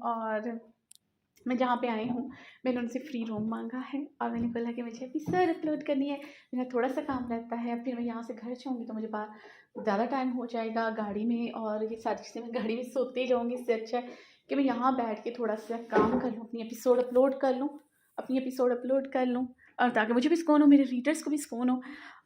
और मैं जहाँ पे आई हूँ मैंने उनसे फ्री रूम मांगा है और मैंने बोला कि मुझे एपिसोड अपलोड करनी है। मेरा थोड़ा सा काम रहता है, फिर मैं यहाँ से घर जाऊँगी तो मुझे ज़्यादा टाइम हो जाएगा गाड़ी में, और ये सारी चीज़ें मैं गाड़ी में सोती जाऊँगी। इससे अच्छा है कि मैं यहाँ बैठ के थोड़ा सा काम कर लूँ, अपनी एपिसोड अपलोड कर लूँ, और ताकि मुझे भी सुकून हो, मेरे रीडर्स को भी सुकून हो।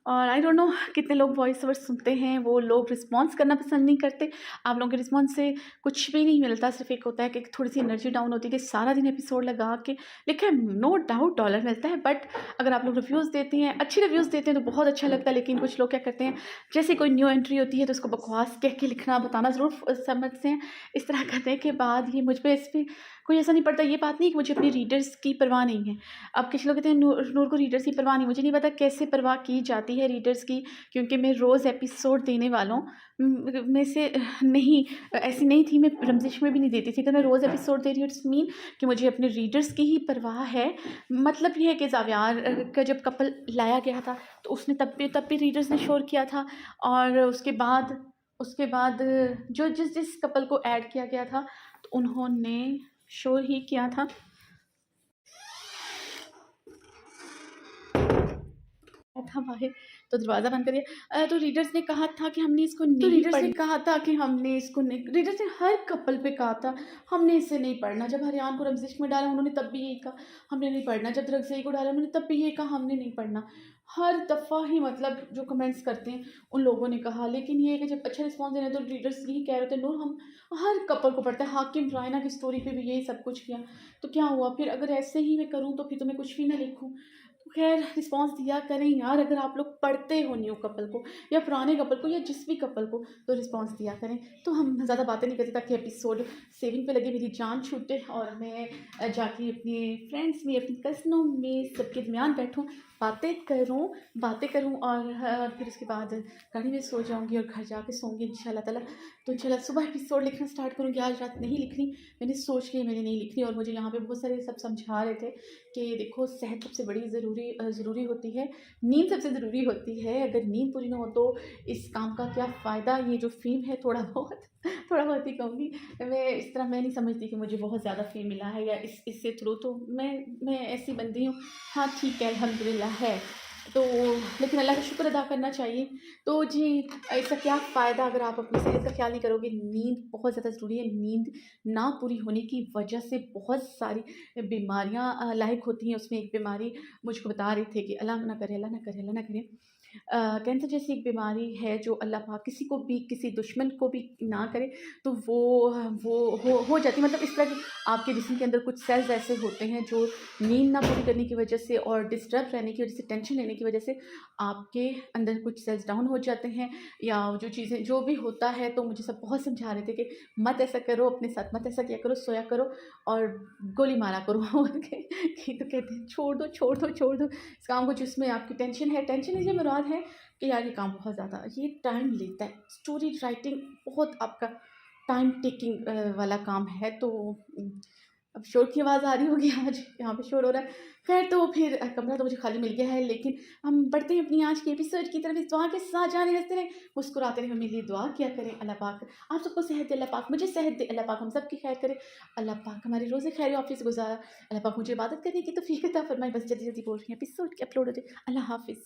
और आई डोंट नो कितने लोग वॉइस ओवर सुनते हैं, वो लोग रिस्पॉन्स करना पसंद नहीं करते। आप लोगों के रिस्पॉन्स से कुछ भी नहीं मिलता, सिर्फ एक होता है कि थोड़ी सी एनर्जी डाउन होती है कि सारा दिन एपिसोड लगा के लिखा है। नो डाउट डॉलर मिलता है, बट अगर आप लोग रिव्यूज़ देते हैं, अच्छे रिव्यूज़ देते हैं तो बहुत अच्छा लगता है। लेकिन कुछ लोग क्या करते हैं, जैसे कोई न्यू एंट्री होती है तो उसको बकवास कह के लिखना, बताना ज़रूर समझते हैं। इस तरह करने के बाद ये मुझ पर इस पर कोई ऐसा नहीं पड़ता। ये बात नहीं कि मुझे अपनी रीडर्स की परवाह नहीं है। अब कुछ लोग कहते हैं नूर को रीडर्स की परवाह नहीं, मुझे नहीं पता कैसे परवाह की जाती है रीडर्स की, क्योंकि मैं रोज़ एपिसोड देने वालों में से नहीं, ऐसी नहीं थी। मैं रमज़िश में भी नहीं देती थी। अगर मैं रोज़ एपिसोड दे रही हूँ इट्स मीन कि मुझे अपने रीडर्स की ही परवाह है। मतलब ये है कि ज़ावियार का जब कपल लाया गया था तो उसने तब भी रीडर्स ने शोर किया था, और उसके बाद जो जिस कपल को ऐड किया गया था तो उन्होंने शोर ही किया था। था बाहर, तो दरवाज़ा बंद कर दिया। तो रीडर्स ने कहा था कि हमने इसको नहीं रीडर्स ने हर कपल पे कहा था हमने इसे नहीं पढ़ना। जब हरियान को रमज़िश में डाला उन्होंने तब भी यही कहा हमने नहीं पढ़ना। जब रगज़ई को डाला उन्होंने तब भी यही कहा हमने नहीं पढ़ना। हर दफ़ा ही मतलब जो कमेंट्स करते हैं उन लोगों ने कहा। लेकिन ये है कि जब अच्छा रिस्पॉन्स दे रहे हैं तो रीडर्स यही कह रहे थे नूर हम हर कपल को पढ़ते हैं। हाकिम रायना की स्टोरी पे भी यही सब कुछ किया, तो क्या हुआ फिर? अगर ऐसे ही मैं करूँ तो फिर तो मैं कुछ भी ना लिखूँ। तो खैर रिस्पॉन्स दिया करें यार, अगर आप लोग पढ़ते हो न्यू कपल को या पुराने कपल को या जिस भी कपल को, तो रिस्पॉन्स दिया करें। तो हम ज़्यादा बातें नहीं करते ताकि एपिसोड सेविंग पे लगे, मेरी जान छूटे और मैं जाके अपने फ्रेंड्स में, अपनी कज़नों में सबके दरमियान बैठूँ, बातें करूँ और फिर उसके बाद गाड़ी में सो जाऊँगी और घर जाके सोऊंगी इंशाल्लाह ताला। तो इंशाल्लाह सुबह एपिसोड लिखना स्टार्ट करूँगी। आज रात नहीं लिखनी, मैंने सोच लिया मैंने नहीं लिखनी। और मुझे यहाँ पे बहुत सारे सब समझा रहे थे कि देखो सेहत सबसे बड़ी ज़रूरी होती है, नींद सबसे ज़रूरी होती है। अगर नींद पूरी ना हो तो इस काम का क्या फ़ायदा। ये जो फ़ेम है थोड़ा बहुत ही कहूँगी मैं, इस तरह मैं नहीं समझती कि मुझे बहुत ज़्यादा फ़ेम मिला है या इससे थ्रू। तो मैं ऐसी बंदी हूँ, हाँ ठीक है अल्हम्दुलिल्लाह है। तो लेकिन अल्लाह का शुक्र अदा करना चाहिए। तो जी इसका क्या फ़ायदा अगर आप अपनी सेहत का ख्याल नहीं करोगे। नींद बहुत ज़्यादा ज़रूरी है। नींद ना पूरी होने की वजह से बहुत सारी बीमारियाँ लाहिक होती हैं। उसमें एक बीमारी मुझको बता रहे थे कि अल्लाह ना करे, अल्लाह ना करे, अल्लाह ना करे, कैंसर जैसी एक बीमारी है जो अल्लाह पाक किसी को भी, किसी दुश्मन को भी ना करे तो वो हो जाती है। मतलब इस तरह की आपके जिस्म के अंदर कुछ सेल्स ऐसे होते हैं जो नींद ना पूरी करने की वजह से और डिस्टर्ब रहने की वजह से, टेंशन लेने की वजह से आपके अंदर कुछ सेल्स डाउन हो जाते हैं या जो चीज़ें जो भी होता है। तो मुझे सब बहुत समझा रहे थे कि मत ऐसा करो, अपने साथ मत ऐसा किया करो, सोया करो और गोली मारा करो। और तो कहते हैं छोड़ दो इस काम को जिसमें आपकी टेंशन है। ये मुराद है कि यार ये काम बहुत ज़्यादा ये टाइम लेता है। स्टोरी राइटिंग बहुत आपका टाइम टेकिंग वाला काम है। तो अब शोर की आवाज़ आ रही होगी, आज यहाँ पे शोर हो रहा है। खैर तो फिर कमरा तो मुझे खाली मिल गया है, लेकिन हम बढ़ते हैं अपनी आज की एपिसोड की तरफ। इस दुआ के साथ जाने हंसते रहे, मुस्कुराते रहे, मेरे लिए दुआ किया करें। अल्लाह पाक आप सबको सेहत दे, अल्लाह पाक मुझे सेहत दे, अल्लाह पाक हम सब की खैर करे, अल्लाह पाक हमारे रोज़े खैर ऑफिस गुजारा, अल्लाह पाक मुझे इबादत करने की तौफीक अता फरमाए। बस जल्दी जल्दी बोल रही हैं एपिसोड की अपलोड होते। अल्लाह हाफिज़।